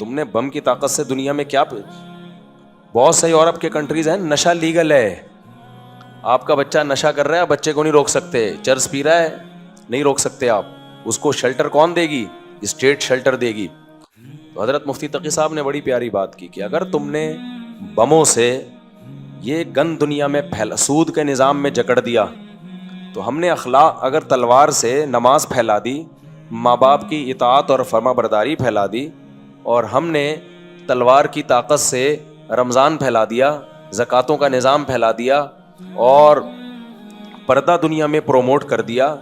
تم نے بم کی طاقت سے دنیا میں کیا, بہت سے یورپ کے کنٹریز ہیں نشہ لیگل ہے, آپ کا بچہ نشہ کر رہا ہے, بچے کو نہیں روک سکتے, چرس پی رہا ہے نہیں روک سکتے آپ, اس کو شیلٹر کون دے گی؟ اسٹیٹ شیلٹر دے گی. تو حضرت مفتی تقی صاحب نے بڑی پیاری بات کی کہ اگر تم نے بموں سے یہ گند دنیا میں سود کے نظام میں جکڑ دیا, تو ہم نے اخلاق اگر تلوار سے نماز پھیلا دی, ماں باپ کی اطاعت اور فرما برداری پھیلا دی, اور ہم نے تلوار کی طاقت سے رمضان پھیلا دیا, زکاتوں کا نظام پھیلا دیا, اور پردہ دنیا میں پروموٹ کر دیا,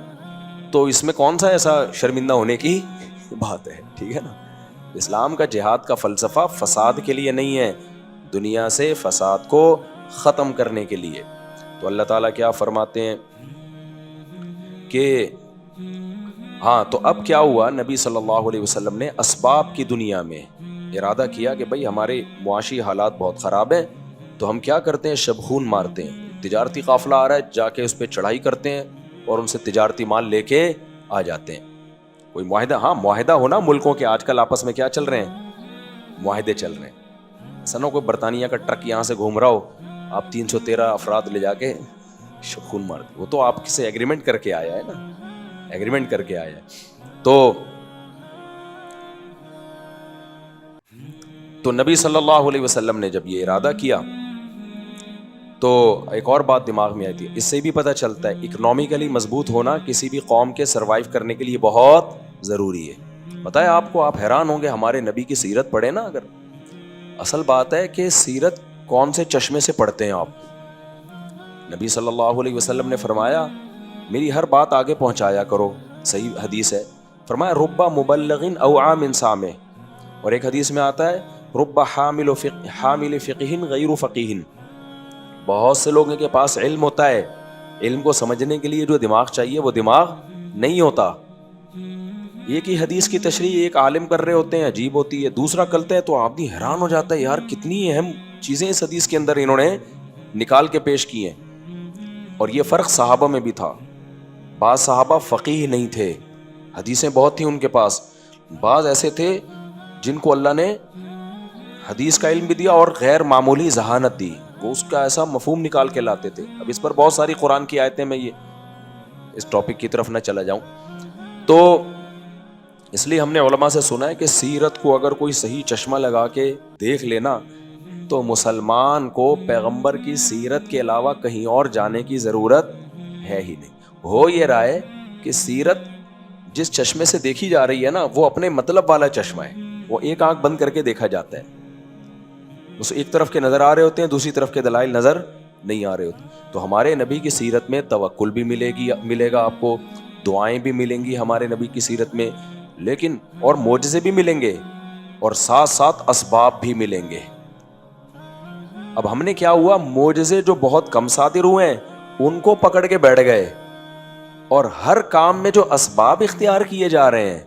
تو اس میں کون سا ایسا شرمندہ ہونے کی بات ہے؟ ٹھیک ہے نا. اسلام کا جہاد کا فلسفہ فساد کے لیے نہیں ہے, دنیا سے فساد کو ختم کرنے کے لیے. تو اللہ تعالیٰ کیا فرماتے ہیں کہ ہاں, تو اب کیا ہوا, نبی صلی اللہ علیہ وسلم نے اسباب کی دنیا میں ارادہ کیا کہ بھئی ہمارے معاشی حالات بہت خراب ہیں, تو ہم کیا کرتے ہیں, شبخون مارتے ہیں. تجارتی قافلہ آ رہا ہے, جا کے اس پہ چڑھائی کرتے ہیں اور ان سے تجارتی مال لے کے آ جاتے ہیں. کوئی معاہدہ, ہاں معاہدہ ہونا ملکوں کے, آج کل آپس میں کیا چل رہے ہیں, معاہدے چل رہے ہیں. سنو کوئی برطانیہ کا ٹرک یہاں سے گھوم رہا ہو, آپ 313 افراد لے جا کے شبخون مار دیں, وہ تو آپ سے ایگریمنٹ کر کے آیا ہے نا, ایگریمنٹ کر کے آیا ہے. تو نبی صلی اللہ علیہ وسلم نے جب یہ ارادہ کیا تو ایک اور بات دماغ میں آتی ہے, اس سے بھی پتہ چلتا ہے اکنامکلی مضبوط ہونا کسی بھی قوم کے سروائیو کرنے کے لیے بہت ضروری ہے. پتہ ہے آپ کو, آپ حیران ہوں گے, ہمارے نبی کی سیرت پڑھیں نا اگر, اصل بات ہے کہ سیرت کون سے چشمے سے پڑھتے ہیں آپ. نبی صلی اللہ علیہ وسلم نے فرمایا میری ہر بات آگے پہنچایا کرو, صحیح حدیث ہے. فرمایا رب مبلغ اوعى من سامع, اور ایک حدیث میں آتا ہے رب حامل فقہ غیر فقیہ, بہت سے لوگوں کے پاس علم ہوتا ہے, علم کو سمجھنے کے لیے جو دماغ چاہیے وہ دماغ نہیں ہوتا. ایک ہی حدیث کی تشریح ایک عالم کر رہے ہوتے ہیں, عجیب ہوتی ہے, دوسرا کرتا ہے تو آدمی حیران ہو جاتا ہے, یار کتنی اہم چیزیں اس حدیث کے اندر انہوں نے نکال کے پیش کی ہیں. اور یہ فرق صحابہ میں بھی تھا, بعض صحابہ فقیہ نہیں تھے, حدیثیں بہت تھیں ان کے پاس, بعض ایسے تھے جن کو اللہ نے حدیث کا علم بھی دیا اور غیر معمولی ذہانت دی, وہ اس کا ایسا مفہوم نکال کے لاتے تھے. اب اس پر بہت ساری قرآن کی آیتیں, میں یہ اس ٹاپک کی طرف نہ چلا جاؤں. تو اس لیے ہم نے علماء سے سنا ہے کہ سیرت کو اگر کوئی صحیح چشمہ لگا کے دیکھ لینا تو مسلمان کو پیغمبر کی سیرت کے علاوہ کہیں اور جانے کی ضرورت ہے ہی نہیں. ہو یہ رہا ہے کہ سیرت جس چشمے سے دیکھی جا رہی ہے نا, وہ اپنے مطلب والا چشمہ ہے, وہ ایک آنکھ بند کر کے دیکھا جاتا ہے, اس ایک طرف کے نظر آ رہے ہوتے ہیں, دوسری طرف کے دلائل نظر نہیں آ رہے ہوتے. تو ہمارے نبی کی سیرت میں توکل بھی ملے گا آپ کو, دعائیں بھی ملیں گی ہمارے نبی کی سیرت میں, لیکن اور معجزے بھی ملیں گے, اور ساتھ ساتھ اسباب بھی ملیں گے. اب ہم نے کیا ہوا, معجزے جو بہت کم صادر ہوئے ہیں ان کو پکڑ کے بیٹھ گئے, اور ہر کام میں جو اسباب اختیار کیے جا رہے ہیں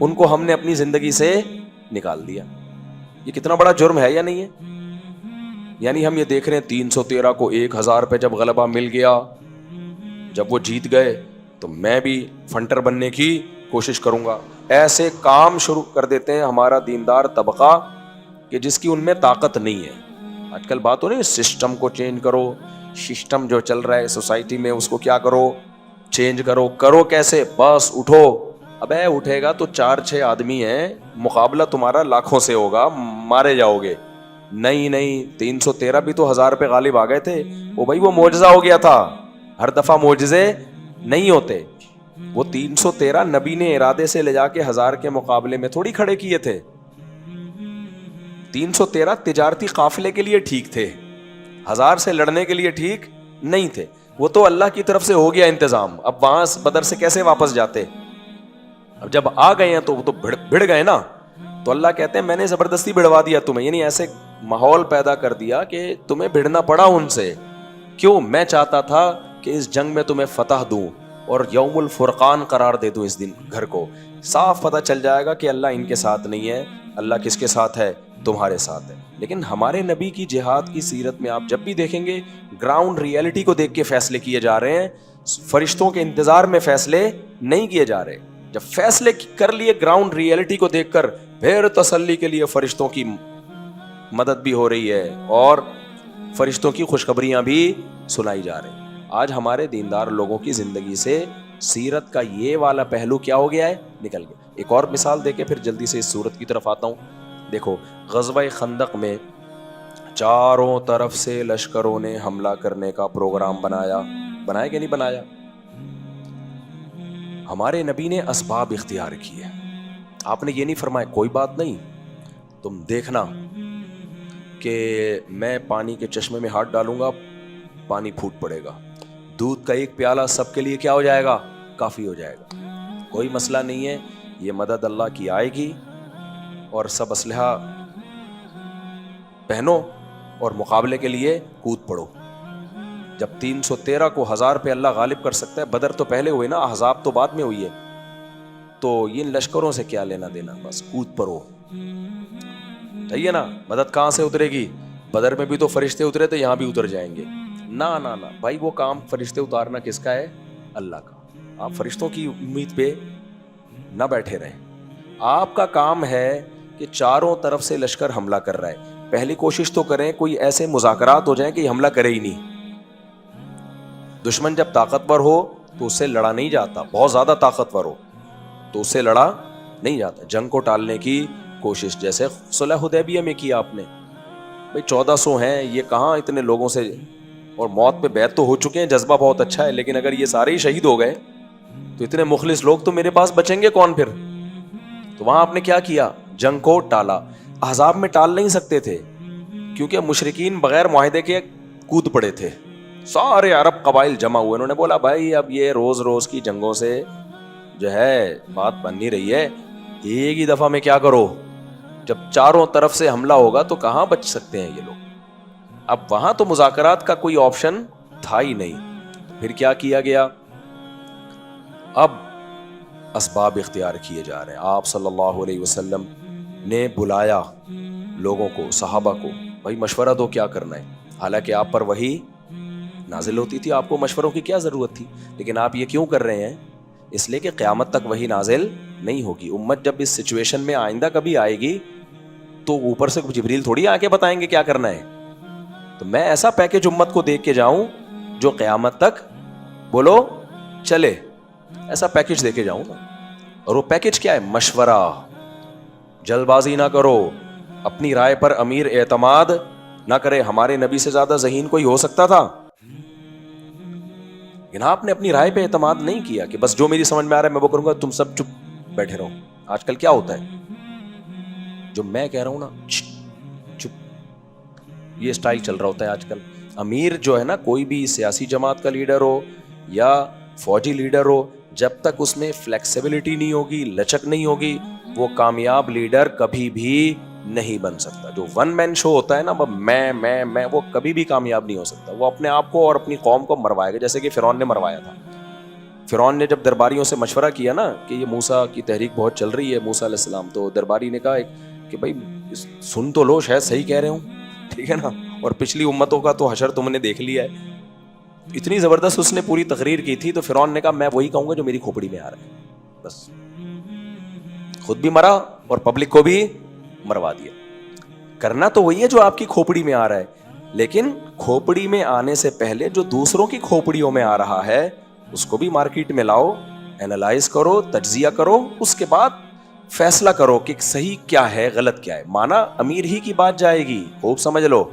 ان کو ہم نے اپنی زندگی سے نکال دیا. یہ کتنا بڑا جرم ہے یا نہیں ہے؟ یعنی ہم یہ دیکھ رہے ہیں 313 کو 1000 پہ جب غلبہ مل گیا, جب وہ جیت گئے تو میں بھی فنٹر بننے کی کوشش کروں گا. ایسے کام شروع کر دیتے ہیں ہمارا دیندار طبقہ کہ جس کی ان میں طاقت نہیں ہے. آج کل بات ہو رہی ہے سسٹم کو چینج کرو, سسٹم جو چل رہا ہے سوسائٹی میں اس کو کیا کرو, چینج کرو. کرو کیسے؟ بس اٹھو. ابے اٹھے گا تو 4-6 آدمی ہیں, مقابلہ تمہارا لاکھوں سے ہوگا, مارے جاؤ گے. نہیں 313 بھی تو 1000 پہ غالب آ گئے تھے. وہ بھائی وہ معجزہ ہو گیا تھا, ہر دفعہ معجزے نہیں ہوتے. وہ 313 نبی نے ارادے سے لے جا کے 1000 کے مقابلے میں تھوڑی کھڑے کیے تھے. 313 تجارتی قافلے کے لیے ٹھیک تھے, 1000 سے لڑنے کے لیے ٹھیک نہیں تھے. وہ تو اللہ کی طرف سے ہو گیا انتظام. اب وہاں بدر سے کیسے واپس جاتے؟ اب جب آ گئے ہیں تو وہ تو بھڑ گئے نا. تو اللہ کہتے ہیں میں نے زبردستی بھڑوا دیا تمہیں, یعنی ایسے ماحول پیدا کر دیا کہ تمہیں بھڑنا پڑا ان سے. کیوں؟ میں چاہتا تھا کہ اس جنگ میں تمہیں فتح دوں اور یوم الفرقان قرار دے دوں اس دن گھر کو. صاف پتہ چل جائے گا کہ اللہ ان کے ساتھ نہیں ہے, اللہ کس کے ساتھ ہے؟ تمہارے ساتھ ہے. لیکن ہمارے نبی کی جہاد کی سیرت میں آپ جب بھی دیکھیں گے گراؤنڈ ریئلٹی کو دیکھ کے فیصلے کیے جا رہے ہیں, فرشتوں کے انتظار میں فیصلے نہیں کیے جا رہے. جب فیصلے کر لیے گراؤنڈ ریئلٹی کو دیکھ کر پھر تسلی کے لیے فرشتوں کی مدد بھی ہو رہی ہے اور فرشتوں کی خوشخبریاں بھی سنائی جا رہی ہیں. آج ہمارے دیندار لوگوں کی زندگی سے سیرت کا یہ والا پہلو کیا ہو گیا ہے, نکل گیا. ایک اور مثال دے کے پھر جلدی سے اس صورت کی طرف آتا ہوں. دیکھو غزوہ خندق میں چاروں طرف سے لشکروں نے حملہ کرنے کا پروگرام بنایا کہ نہیں بنایا؟ ہمارے نبی نے اسباب اختیار کیے. آپ نے یہ نہیں فرمایا کوئی بات نہیں, تم دیکھنا کہ میں پانی کے چشمے میں ہاتھ ڈالوں گا, پانی پھوٹ پڑے گا, دودھ کا ایک پیالہ سب کے لیے کیا ہو جائے گا, کافی ہو جائے گا, کوئی مسئلہ نہیں ہے, یہ مدد اللہ کی آئے گی اور سب اسلحہ پہنو اور مقابلے کے لیے کود پڑو. جب 313 کو 1000 پہ اللہ غالب کر سکتا ہے, بدر تو پہلے ہوئے نا, احزاب تو بعد میں ہوئی ہے, تو ان لشکروں سے کیا لینا دینا, بس کود پڑو. صحیح ہے نا؟ مدد کہاں سے اترے گی؟ بدر میں بھی تو فرشتے اترے تھے, یہاں بھی اتر جائیں گے. نہ بھائی, وہ کام فرشتے اتارنا کس کا ہے؟ اللہ کا. آپ فرشتوں کی امید پہ نہ بیٹھے رہیں. آپ کا کام ہے کہ چاروں طرف سے لشکر حملہ کر رہا ہے, پہلی کوشش تو کریں کوئی ایسے مذاکرات ہو جائیں کہ یہ حملہ کرے ہی نہیں. دشمن جب طاقتور ہو تو اس سے لڑا نہیں جاتا, بہت زیادہ طاقتور ہو تو اس سے لڑا نہیں جاتا. جنگ کو ٹالنے کی کوشش, جیسے صلح حدیبیہ میں کیا آپ نے. بھائی 1400 ہیں, یہ کہاں اتنے لوگوں سے, اور موت پہ بیعت تو ہو چکے ہیں, جذبہ بہت اچھا ہے, لیکن اگر یہ سارے ہی شہید ہو گئے تو اتنے مخلص لوگ تو میرے پاس بچیں گے کون پھر؟ تو وہاں آپ نے کیا کیا؟ جنگ کو ٹالا. احزاب میں ٹال نہیں سکتے تھے کیونکہ مشرکین بغیر معاہدے کے کود پڑے تھے, سارے عرب قبائل جمع ہوئے. انہوں نے بولا بھائی اب یہ روز روز کی جنگوں سے جو ہے بات بن نہیں رہی ہے, ایک ہی دفعہ میں کیا کرو, جب چاروں طرف سے حملہ ہوگا تو کہاں بچ سکتے ہیں یہ لوگ. اب وہاں تو مذاکرات کا کوئی آپشن تھا ہی نہیں. پھر کیا کیا گیا؟ اب اسباب اختیار کیے جا رہے ہیں. آپ صلی اللہ علیہ وسلم نے بلایا لوگوں کو, صحابہ کو, بھائی مشورہ دو کیا کرنا ہے. حالانکہ آپ پر وحی نازل ہوتی تھی, آپ کو مشوروں کی کیا ضرورت تھی, لیکن آپ یہ کیوں کر رہے ہیں؟ اس لیے کہ قیامت تک وحی نازل نہیں ہوگی. امت جب اس سچویشن میں آئندہ کبھی آئے گی تو اوپر سے جبریل تھوڑی آ کے بتائیں گے کیا کرنا ہے. تو میں ایسا پیکج امت کو دیکھ کے جاؤں جو قیامت تک بولو چلے, ایسا پیکج دے کے جاؤں نا. اور وہ پیکج کیا ہے؟ مشورہ. جلد بازی نہ کرو, اپنی رائے پر امیر اعتماد نہ کرے. ہمارے نبی سے زیادہ ذہین کوئی ہو سکتا تھا؟ لیکن آپ نے اپنی رائے پہ اعتماد نہیں کیا کہ بس جو میری سمجھ میں آ رہا ہے میں وہ کروں گا, تم سب چپ بیٹھے رہو. آج کل کیا ہوتا ہے, جو میں کہہ رہا ہوں نا چپ, یہ اسٹائل چل رہا ہوتا ہے آج کل. امیر جو ہے نا, کوئی بھی سیاسی جماعت کا لیڈر ہو یا فوجی لیڈر ہو, جب تک اس میں فلیکسیبلٹی نہیں ہوگی, لچک نہیں ہوگی, وہ کامیاب لیڈر کبھی بھی نہیں بن سکتا. جو ون مین شو ہوتا ہے نا, میں وہ کبھی بھی کامیاب نہیں ہو سکتا. وہ اپنے آپ کو اور اپنی قوم کو مروائے گا, جیسے کہ فرعون نے مروایا تھا. فرعون نے جب درباریوں سے مشورہ کیا نا کہ یہ موسیٰ کی تحریک بہت چل رہی ہے, موسیٰ علیہ السلام, تو درباری نے کہا کہ بھائی سن تو لو, شاید صحیح کہہ رہے ہوں, ٹھیک ہے نا, اور پچھلی امتوں کا تو حشر تم نے دیکھ لیا ہے. اتنی زبردست اس نے پوری تقریر کی تھی. تو فرعون نے کہا میں وہی کہوں گا جو میری کھوپڑی میں آ رہا ہے. بس خود بھی مرا اور پبلک کو بھی مروا دیا. کرنا تو وہی ہے جو آپ کی کھوپڑی میں آ رہا ہے, لیکن کھوپڑی میں آنے سے پہلے جو دوسروں کی کھوپڑیوں میں آ رہا ہے اس کو بھی مارکیٹ میں لاؤ, اینالائز کرو, تجزیہ کرو, اس کے بعد فیصلہ کرو کہ صحیح کیا ہے غلط کیا ہے. مانا امیر ہی کی بات جائے گی, خوب سمجھ لو.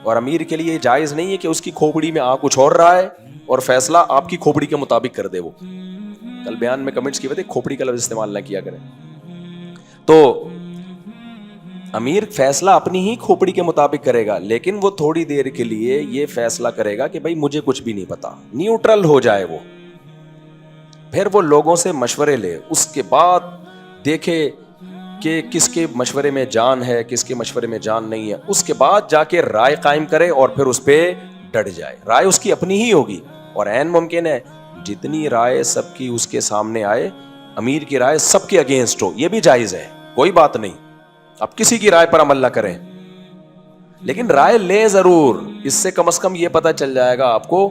اور امیر کے لیے جائز نہیں ہے کہ اس کی کھوپڑی میں آ کچھ اور رہا ہے اور فیصلہ آپ کی کھوپڑی کے مطابق کر دے. وہ کل بیان میں کمنٹس کی وجہ کھوپڑی کا لفظ استعمال نہ کیا کریں. تو امیر فیصلہ اپنی ہی کھوپڑی کے مطابق کرے گا, لیکن وہ تھوڑی دیر کے لیے یہ فیصلہ کرے گا کہ بھائی مجھے کچھ بھی نہیں پتا, نیوٹرل ہو جائے وہ. پھر وہ لوگوں سے مشورے لے, اس کے بعد دیکھے کہ کس کے مشورے میں جان ہے, کس کے مشورے میں جان نہیں ہے. اس کے بعد جا کے رائے قائم کرے اور پھر اس پہ ڈٹ جائے. رائے اس کی اپنی ہی ہوگی, اور عین ممکن ہے جتنی رائے سب کی اس کے سامنے آئے, امیر کی رائے سب کے اگینسٹ ہو, یہ بھی جائز ہے, کوئی بات نہیں. اب کسی کی رائے پر عمل نہ کریں, لیکن رائے لے ضرور. اس سے کم از کم یہ پتہ چل جائے گا آپ کو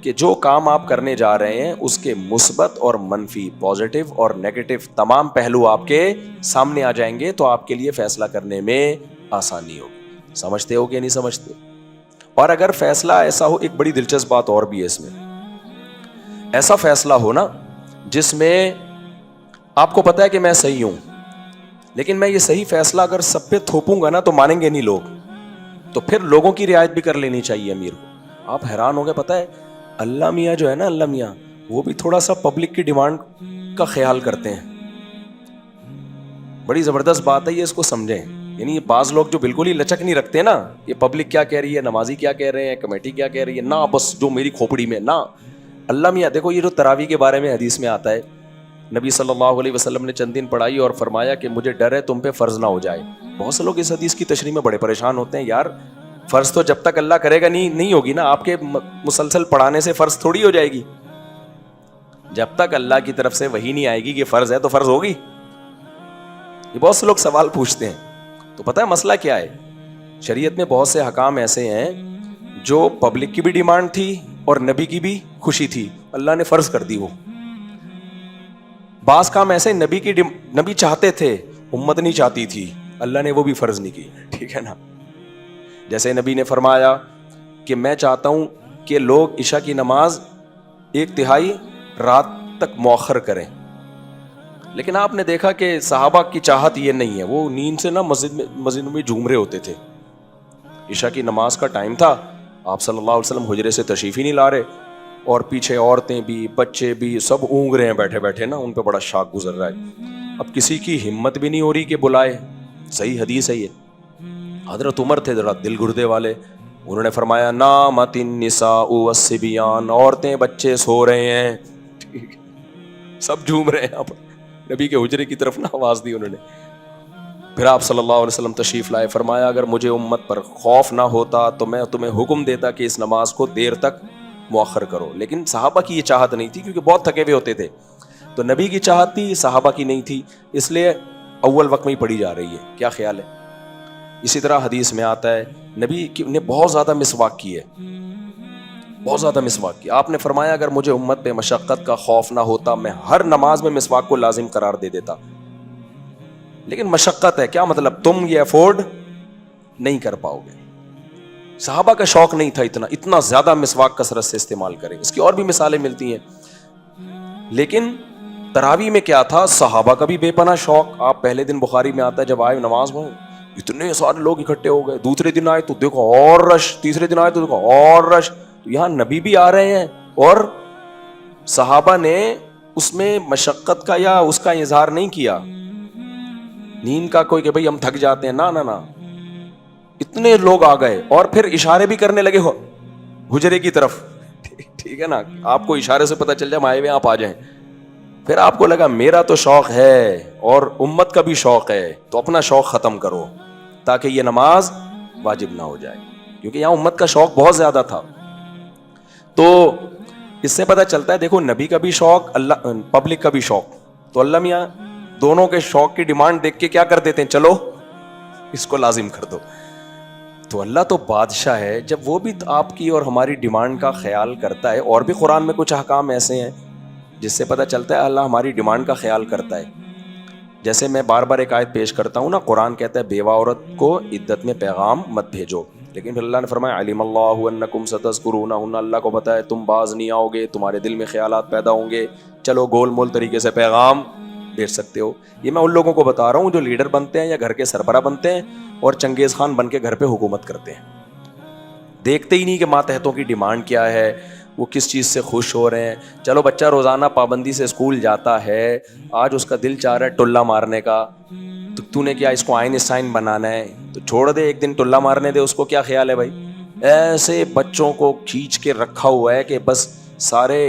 کہ جو کام آپ کرنے جا رہے ہیں اس کے مثبت اور منفی، پازیٹو اور نیگیٹو تمام پہلو آپ کے سامنے آ جائیں گے، تو آپ کے لیے فیصلہ کرنے میں آسانی ہوگی. سمجھتے ہو کہ نہیں سمجھتے؟ اور اگر فیصلہ ایسا ہو، ایک بڑی دلچسپ بات اور بھی ہے اس میں، ایسا فیصلہ ہو نا جس میں آپ کو پتا ہے کہ میں صحیح ہوں، لیکن میں یہ صحیح فیصلہ اگر سب پہ تھوپوں گا نا تو مانیں گے نہیں لوگ، تو پھر لوگوں کی رعایت بھی کر لینی چاہیے امیر کو. آپ حیران ہو گئے، پتا ہے اللہ میاں جو ہے نا، اللہ میاں وہ بھی تھوڑا سا پبلک کی ڈیمانڈ کا خیال کرتے ہیں. بڑی زبردست بات ہے یہ، اس کو سمجھیں. یعنی یہ بعض لوگ جو بالکل ہی لچک نہیں رکھتے نا، یہ پبلک کیا کہہ رہی ہے، نمازی کیا کہہ رہے ہیں، کمیٹی کیا کہہ رہی ہے، نہ بس جو میری کھوپڑی میں نہ. اللہ میاں دیکھو، یہ جو تراویح کے بارے میں حدیث میں آتا ہے، نبی صلی اللہ علیہ وسلم نے چند دن پڑھائی اور فرمایا کہ مجھے ڈر ہے تم پہ فرض نہ ہو جائے. بہت سے لوگ اس حدیث کی تشریح میں بڑے پریشان ہوتے ہیں. یار فرض تو جب تک اللہ کرے گا نہیں ہوگی نا. آپ کے مسلسل پڑھانے سے فرض تھوڑی ہو جائے گی. جب تک اللہ کی طرف سے وحی نہیں آئے گی کہ فرض ہے تو فرض ہوگی. یہ بہت سے لوگ سوال پوچھتے ہیں. تو پتہ ہے مسئلہ کیا ہے؟ شریعت میں بہت سے حکام ایسے ہیں جو پبلک کی بھی ڈیمانڈ تھی اور نبی کی بھی خوشی تھی، اللہ نے فرض کر دی. وہ بعض کام ایسے نبی چاہتے تھے، امت نہیں چاہتی تھی، اللہ نے وہ بھی فرض نہیں کی. ٹھیک ہے نا؟ جیسے نبی نے فرمایا کہ میں چاہتا ہوں کہ لوگ عشاء کی نماز 1/3 رات تک مؤخر کریں، لیکن آپ نے دیکھا کہ صحابہ کی چاہت یہ نہیں ہے. وہ نیند سے نا مسجد میں جھوم رہے ہوتے تھے. عشاء کی نماز کا ٹائم تھا، آپ صلی اللہ علیہ وسلم حجرے سے تشریف ہی نہیں لا رہے، اور پیچھے عورتیں بھی بچے بھی سب اونگ رہے ہیں بیٹھے بیٹھے نا، ان پہ بڑا شاک گزر رہا ہے. اب کسی کی ہمت بھی نہیں ہو رہی کہ بلائے. صحیح حدیث ہے یہ. حضرت عمر تھے ذرا دل گردے والے، انہوں نے فرمایا نامت النساء والصبیان، عورتیں بچے سو رہے ہیں. سب جھوم رہے ہیں. آپ نبی کے حجرے کی طرف نہ آواز دی انہوں نے. پھر آپ صلی اللہ علیہ وسلم تشریف لائے، فرمایا اگر مجھے امت پر خوف نہ ہوتا تو میں تمہیں حکم دیتا کہ اس نماز کو دیر تک مؤخر کرو. لیکن صحابہ کی یہ چاہت نہیں تھی کیونکہ بہت تھکے ہوئے ہوتے تھے. تو نبی کی چاہت تھی، صحابہ کی نہیں تھی، اس لیے اول وقت میں ہی پڑھی جا رہی ہے. کیا خیال ہے؟ اسی طرح حدیث میں آتا ہے نبی نے بہت زیادہ مسواک کی ہے، بہت زیادہ مسواک کی. آپ نے فرمایا اگر مجھے امت پہ مشقت کا خوف نہ ہوتا میں ہر نماز میں مسواک کو لازم قرار دے دیتا. لیکن مشقت ہے، کیا مطلب؟ تم یہ افورڈ نہیں کر پاؤ گے. صحابہ کا شوق نہیں تھا اتنا زیادہ مسواک کثرت سے استعمال کریں. اس کی اور بھی مثالیں ملتی ہیں. لیکن تراویح میں کیا تھا؟ صحابہ کا بھی بے پناہ شوق. آپ پہلے دن بخاری میں آتا ہے جب آئے نماز میں اتنے سارے لوگ اکٹھے ہو گئے. دوسرے دن آئے تو دیکھو اور رش، تیسرے دن آئے تو دیکھو اور رش. تو یہاں نبی بھی آ رہے ہیں اور صحابہ نے اس میں مشقت کا یا اس کا اظہار نہیں کیا، نیند کا کوئی کہ بھئی ہم تھک جاتے ہیں، نہ نہ نہ. اتنے لوگ آ گئے اور پھر اشارے بھی کرنے لگے ہو حجرے کی طرف. ٹھیک ہے نا؟ آپ کو اشارے سے پتہ چل جائے آئے ہوئے، آپ آ جائیں. پھر آپ کو لگا میرا تو شوق ہے اور امت کا بھی شوق ہے، تو اپنا شوق ختم کرو تاکہ یہ نماز واجب نہ ہو جائے. کیونکہ یہاں امت کا شوق بہت زیادہ تھا. تو اس سے پتہ چلتا ہے دیکھو نبی کا بھی شوق، اللہ پبلک کا بھی شوق. تو اللہ میاں دونوں کے شوق کی ڈیمانڈ دیکھ کے کیا کر دیتے ہیں؟ چلو اس کو لازم کر دو. تو اللہ تو بادشاہ ہے، جب وہ بھی آپ کی اور ہماری ڈیمانڈ کا خیال کرتا ہے. اور بھی قرآن میں کچھ احکام ایسے ہیں جس سے پتہ چلتا ہے اللہ ہماری ڈیمانڈ کا خیال کرتا ہے. جیسے میں بار بار ایک آیت پیش کرتا ہوں نا، قرآن کہتا ہے بیوہ عورت کو عدت میں پیغام مت بھیجو، لیکن پھر اللہ نے فرمایا علم اللہ انکم ستذکرونہن، اللہ کو پتہ ہے تم باز نہیں آؤ گے، تمہارے دل میں خیالات پیدا ہوں گے، چلو گول مول طریقے سے پیغام بھیج سکتے ہو. یہ میں ان لوگوں کو بتا رہا ہوں جو لیڈر بنتے ہیں یا گھر کے سربراہ بنتے ہیں اور چنگیز خان بن کے گھر پہ حکومت کرتے ہیں. دیکھتے ہی نہیں کہ ماتحتوں کی ڈیمانڈ کیا ہے، وہ کس چیز سے خوش ہو رہے ہیں. چلو بچہ روزانہ پابندی سے اسکول جاتا ہے، آج اس کا دل چاہ رہا ہے ٹلہ مارنے کا، تو نے کیا اس کو آئنسٹائن بنانا ہے؟ تو چھوڑ دے، ایک دن ٹلہ مارنے دے اس کو. کیا خیال ہے بھائی؟ ایسے بچوں کو کھینچ کے رکھا ہوا ہے کہ بس سارے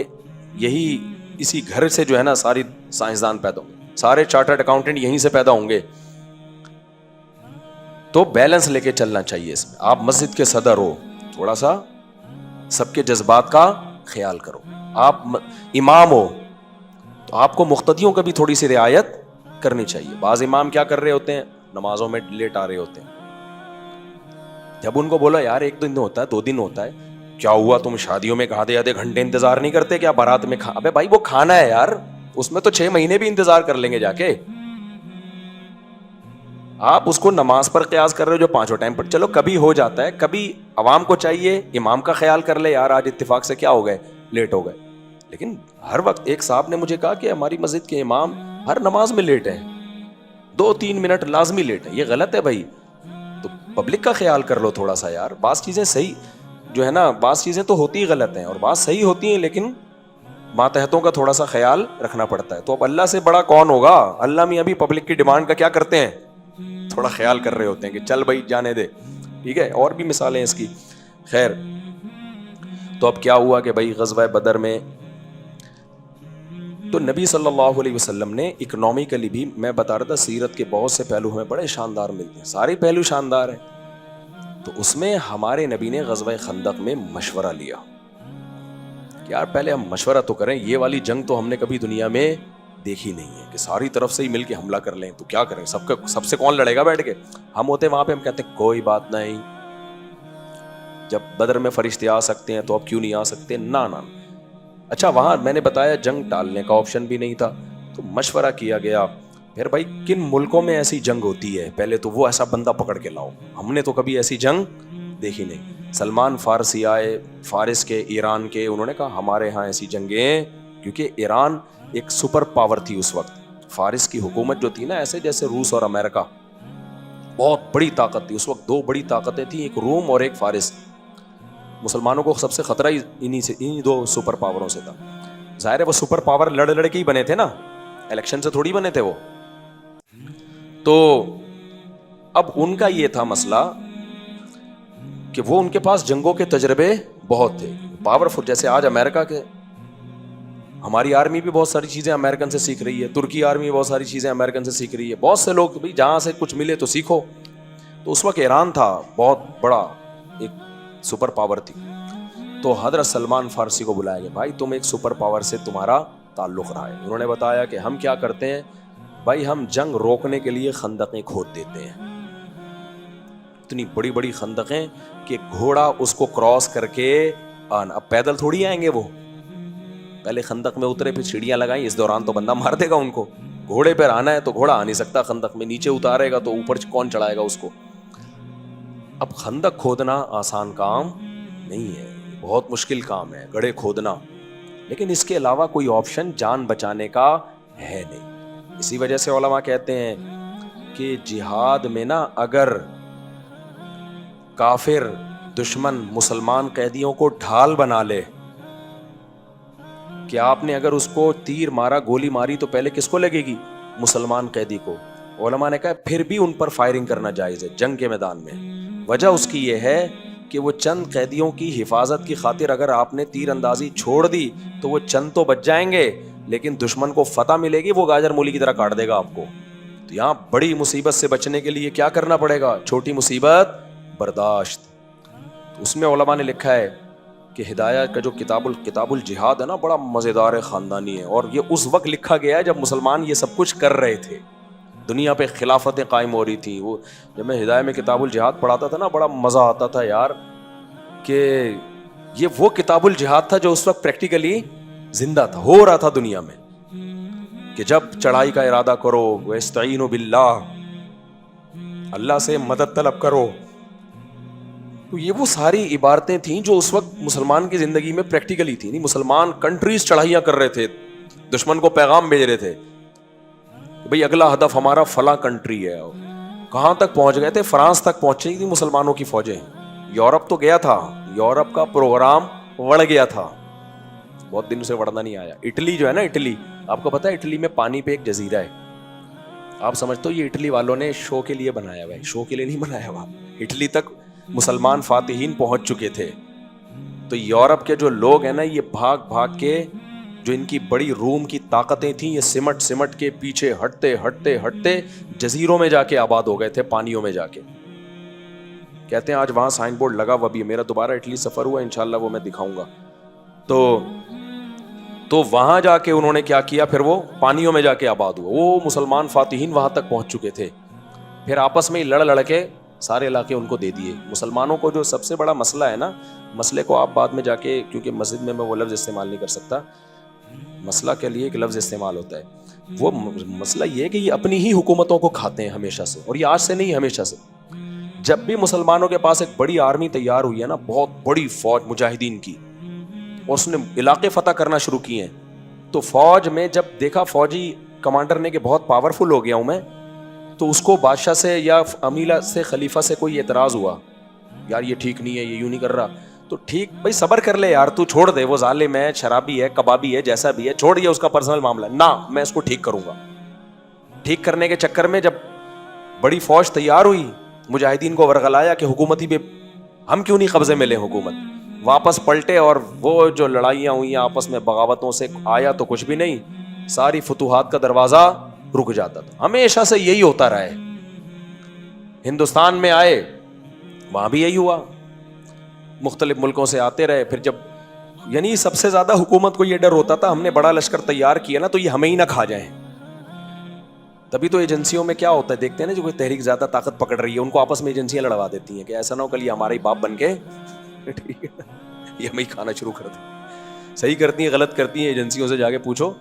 یہی اسی گھر سے جو ہے نا ساری سائنسدان پیدا ہوں گے، سارے چارٹرڈ اکاؤنٹنٹ یہیں سے پیدا ہوں گے. تو بیلنس لے کے چلنا چاہیے اس میں. آپ مسجد کے صدر ہو، تھوڑا سا سب کے جذبات کا خیال کرو. آپ امام ہو تو آپ کو مقتدیوں کا بھی تھوڑی سی رعایت کرنی چاہیے. بعض امام کیا کر رہے ہوتے ہیں؟ نمازوں میں لیٹ آ رہے ہوتے ہیں. جب ان کو بولا یار ایک دن ہوتا ہے 2 دن ہوتا ہے، کیا ہوا تم شادیوں میں آدھے آدھے گھنٹے انتظار نہیں کرتے کیا بارات میں؟ ابے بھائی وہ کھانا ہے یار، اس میں تو 6 مہینے بھی انتظار کر لیں گے جا کے. آپ اس کو نماز پر قیاس کر رہے ہو جو 5 ٹائم پر. چلو کبھی ہو جاتا ہے، کبھی عوام کو چاہیے امام کا خیال کر لے یار آج اتفاق سے کیا ہو گئے لیٹ ہو گئے. لیکن ہر وقت ایک صاحب نے مجھے کہا کہ ہماری مسجد کے امام ہر نماز میں لیٹ ہیں، 2-3 منٹ لازمی لیٹ ہے. یہ غلط ہے بھائی. تو پبلک کا خیال کر لو تھوڑا سا یار. بعض چیزیں صحیح جو ہے نا، بعض چیزیں تو ہوتی ہی غلط ہیں اور بعض صحیح ہوتی ہیں، لیکن ماتحتوں کا تھوڑا سا خیال رکھنا پڑتا ہے. تو اب اللہ سے بڑا کون ہوگا؟ اللہ میاں بھی پبلک کی ڈیمانڈ کا کیا کرتے ہیں؟ تھوڑا خیال کر رہے ہوتے ہیں کہ چل بھائی جانے دے. ٹھیک ہے، اور بھی مثالیں اس کی. خیر، تو اب کیا ہوا کہ بھائی غزوہ بدر میں تو نبی صلی اللہ علیہ وسلم نے اکنامکلی بھی، میں بتا رہا تھا سیرت کے بہت سے پہلو ہمیں بڑے شاندار ملتے ہیں، سارے پہلو شاندار ہیں. تو اس میں ہمارے نبی نے غزوہ خندق میں مشورہ لیا کہ یار پہلے ہم مشورہ تو کریں، یہ والی جنگ تو ہم نے کبھی دنیا میں دیکھی نہیں ہے کہ ساری طرف سے ہی مل کے حملہ کر لیں. تو کیا کریں، سب سے کون لڑے گا بیٹھ کے؟ ہم ہوتے وہاں پہ ہم کہتے ہیں کوئی بات نہیں، جب بدر میں فرشتے آ سکتے ہیں تو اب کیوں نہیں آ سکتے؟ نا. اچھا وہاں میں نے بتایا جنگ ٹالنے کا آپشن بھی نہیں تھا، تو مشورہ کیا گیا. پھر بھائی کن ملکوں میں ایسی جنگ ہوتی ہے، پہلے تو وہ ایسا بندہ پکڑ کے لاؤ. ہم نے تو کبھی ایسی جنگ دیکھی نہیں. سلمان فارسی آئے فارس کے، ایران کے، انہوں نے کہا ہمارے ہاں ایسی جنگیں، کیونکہ ایران ایک سپر پاور تھی اس وقت. فارس کی حکومت جو تھی نا، ایسے جیسے روس اور امریکہ، بہت بڑی طاقت تھی اس وقت. 2 بڑی طاقتیں تھیں، ایک روم اور ایک فارس. مسلمانوں کو سب سے خطرہ ہی انہی 2 سپر پاوروں سے تھا. ظاہر ہے وہ سپر پاور لڑ کے ہی بنے تھے نا، الیکشن سے تھوڑی بنے تھے وہ. تو اب ان کا یہ تھا مسئلہ کہ وہ ان کے پاس جنگوں کے تجربے بہت تھے، پاورفل. جیسے آج امریکہ کے، ہماری آرمی بھی بہت ساری چیزیں امریکن سے سیکھ رہی ہے، ترکی آرمی بہت ساری چیزیں امریکن سے سیکھ رہی ہے. بہت سے لوگ بھی جہاں سے کچھ ملے تو سیکھو. تو اس وقت ایران تھا بہت بڑا، ایک سپر پاور تھی. تو حضرت سلمان فارسی کو بلایا گیا، بھائی تم ایک سپر پاور سے تمہارا تعلق رہا ہے. انہوں نے بتایا کہ ہم کیا کرتے ہیں بھائی، ہم جنگ روکنے کے لیے خندقیں کھود دیتے ہیں، اتنی بڑی بڑی خندقیں کہ گھوڑا اس کو کراس کر کے آنا. اب پیدل تھوڑی آئیں گے وہ، پہلے خندق میں اترے پھر سیڑھیاں لگائیں. اس دوران تو بندہ مار دے گا ان کو. گھوڑے پر آنا ہے تو گھوڑا آ نہیں سکتا خندق میں، نیچے اتارے گا تو اوپر کون چڑھائے گا اس کو. اب خندق کھودنا آسان کام نہیں ہے، بہت مشکل کام ہے گڑھے کھودنا. لیکن اس کے علاوہ کوئی آپشن جان بچانے کا ہے نہیں. اسی وجہ سے علماء کہتے ہیں کہ جہاد میں نا، اگر کافر دشمن مسلمان قیدیوں کو ڈھال بنا لے، کہ آپ نے اگر اس کو تیر مارا، گولی ماری، تو پہلے کس کو لگے گی؟ مسلمان قیدی کو. علماء نے کہا پھر بھی ان پر فائرنگ کرنا جائز ہے جنگ کے میدان میں. وجہ اس کی یہ ہے کہ وہ چند قیدیوں کی حفاظت کی خاطر اگر آپ نے تیر اندازی چھوڑ دی تو وہ چند تو بچ جائیں گے، لیکن دشمن کو فتح ملے گی، وہ گاجر مولی کی طرح کاٹ دے گا آپ کو. تو یہاں بڑی مصیبت سے بچنے کے لیے کیا کرنا پڑے گا؟ چھوٹی مصیبت برداشت. تو اس میں علماء نے لکھا ہے کہ ہدایت کا جو کتاب الجہاد ہے نا، بڑا مزیدار خاندانی ہے، اور یہ اس وقت لکھا گیا ہے جب مسلمان یہ سب کچھ کر رہے تھے، دنیا پہ خلافتیں قائم ہو رہی تھیں. وہ جب میں ہدایت میں کتاب الجہاد پڑھاتا تھا نا، بڑا مزہ آتا تھا یار، کہ یہ وہ کتاب الجہاد تھا جو اس وقت پریکٹیکلی زندہ تھا، ہو رہا تھا دنیا میں، کہ جب چڑھائی کا ارادہ کرو وَاسْتَعِینُوا بِاللَّهِ، اللہ سے مدد طلب کرو. تو یہ وہ ساری عبارتیں تھیں جو اس وقت مسلمان کی زندگی میں پریکٹیکلی تھیں. نہیں، مسلمان کنٹریز چڑھائیاں کر رہے تھے، دشمن کو پیغام بھیج رہے تھے کہ بھئی اگلا ہدف ہمارا فلاں کنٹری ہے. کہاں تک پہنچ گئے تھے؟ فرانس تک پہنچی تھی مسلمانوں کی فوجیں. یورپ تو گیا تھا، یورپ کا پروگرام وڑ گیا تھا، بہت دن سے وڑنا نہیں آیا. اٹلی جو ہے نا، اٹلی، آپ کو پتا ہے اٹلی میں پانی پہ ایک جزیرہ ہے. آپ سمجھتے ہو یہ اٹلی والوں نے شو کے لیے بنایا ہوا ہے؟ شو کے لیے نہیں بنایا ہوا. اٹلی تک مسلمان فاتحین پہنچ چکے تھے. تو یورپ کے جو لوگ ہیں نا، یہ بھاگ بھاگ کے، جو ان کی بڑی روم کی طاقتیں تھیں، یہ سمٹ کے پیچھے ہٹتے جزیروں میں جا کے آباد ہو گئے تھے، پانیوں میں جا کے. کہتے ہیں آج وہاں سائن بورڈ لگا ہوا بھی ہے. میرا دوبارہ اٹلی سفر ہوا، انشاءاللہ وہ میں دکھاؤں گا. تو وہاں جا کے انہوں نے کیا کیا، پھر وہ پانیوں میں جا کے آباد ہوا. وہ مسلمان فاتحین وہاں تک پہنچ چکے تھے. پھر آپس میں لڑ کے سارے علاقے ان کو دے دیے. مسلمانوں کو جو سب سے بڑا مسئلہ ہے نا, مسئلے کو آپ بعد میں جا کے, کیونکہ مسجد میں وہ لفظ استعمال نہیں کر سکتا, مسئلہ کے لیے ایک لفظ استعمال ہوتا ہے, وہ مسئلہ یہ ہے کہ یہ اپنی ہی حکومتوں کو کھاتے ہیں ہمیشہ سے, اور یہ آج سے نہیں, ہمیشہ سے. جب بھی مسلمانوں کے پاس ایک بڑی آرمی تیار ہوئی ہے نا, بہت بڑی فوج مجاہدین کی, اور اس نے علاقے فتح کرنا شروع کیے ہیں, تو فوج میں جب دیکھا فوجی کمانڈر نے کہ بہت پاورفل ہو گیا ہوں میں, تو اس کو بادشاہ سے یا امیلہ سے, خلیفہ سے کوئی اعتراض ہوا, یار یہ ٹھیک نہیں ہے, یہ یوں نہیں کر رہا. تو ٹھیک بھائی صبر کر لے یار, تو چھوڑ دے, وہ ظالم ہے, شرابی ہے, کبابی ہے, جیسا بھی ہے, چھوڑ, یہ اس کا پرسنل معاملہ ہے, نہ میں اس کو ٹھیک کروں گا. ٹھیک کرنے کے چکر میں جب بڑی فوج تیار ہوئی, مجاہدین کو ورغلایا کہ حکومت ہی پہ ہم کیوں نہیں قبضے میں لیں حکومت, واپس پلٹے, اور وہ جو لڑائیاں ہوئی آپس میں بغاوتوں سے, آیا تو کچھ بھی نہیں, ساری فتوحات کا دروازہ رک جاتا تھا. ہمیشہ سے یہی ہوتا رہا ہے. ہندوستان میں آئے, وہاں بھی یہی ہوا, مختلف ملکوں سے آتے رہے. پھر جب یعنی سب سے زیادہ حکومت کو یہ ڈر ہوتا تھا, ہم نے بڑا لشکر تیار کیا نا تو یہ ہمیں ہی نہ کھا جائیں. تبھی تو ایجنسیوں میں کیا ہوتا ہے, دیکھتے ہیں نا, جو کوئی تحریک زیادہ طاقت پکڑ رہی ہے, ان کو آپس میں ایجنسیاں لڑوا دیتی ہیں کہ ایسا نہ ہو کل یہ ہمارا ہی باپ بن کے ٹھیک ہے یہ ہمیں ہی کھانا شروع کر دیں. صحیح کرتی ہیں, غلط کرتی ہیں, ایجنسیوں سے جا کے پوچھو.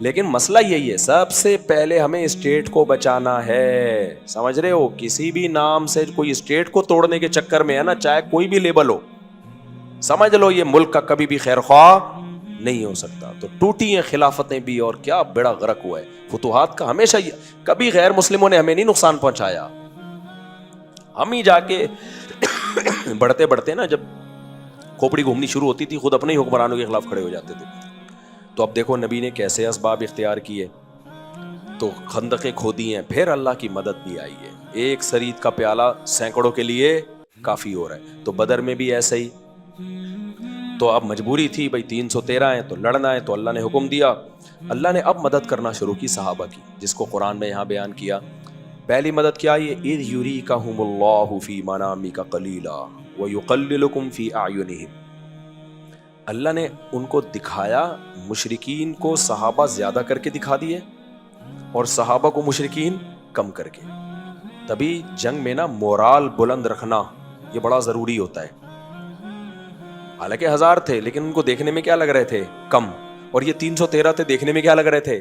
لیکن مسئلہ یہی ہے, سب سے پہلے ہمیں اسٹیٹ کو بچانا ہے. سمجھ رہے ہو, کسی بھی نام سے کوئی اسٹیٹ کو توڑنے کے چکر میں ہے نا, چاہے کوئی بھی لیبل ہو, سمجھ لو یہ ملک کا کبھی بھی خیر خواہ نہیں ہو سکتا. تو ٹوٹی ہیں خلافتیں بھی, اور کیا بیڑا غرق ہوا ہے فتوحات کا. ہمیشہ کبھی غیر مسلموں نے ہمیں نہیں نقصان پہنچایا, ہم ہی جا کے بڑھتے بڑھتے نا, جب کھوپڑی گھومنی شروع ہوتی تھی, خود اپنے ہی حکمرانوں کے خلاف کھڑے ہو جاتے تھے. تو اب دیکھو نبی نے کیسے اسباب اختیار کیے, تو خندقیں کھودی ہیں, پھر اللہ کی مدد بھی آئی ہے. ایک سرید کا پیالہ سینکڑوں کے لیے کافی ہو رہا ہے. تو بدر میں بھی ایسے ہی, تو اب مجبوری تھی بھائی, 313 ہیں تو لڑنا ہے, تو اللہ نے حکم دیا. اللہ نے اب مدد کرنا شروع کی صحابہ کی, جس کو قرآن میں یہاں بیان کیا. پہلی مدد کیا, یہ اذ یریکہم اللہ فی منامک قلیلا ویقللکم فی اعینہم. اللہ نے ان کو دکھایا, مشرکین کو صحابہ زیادہ کر کے دکھا دیے, اور صحابہ کو مشرکین کم کر کے. تبھی جنگ میں نا مورال بلند رکھنا یہ بڑا ضروری ہوتا ہے. حالانکہ 1000 تھے, لیکن ان کو دیکھنے میں کیا لگ رہے تھے, کم, اور یہ 313 تھے, دیکھنے میں کیا لگ رہے تھے,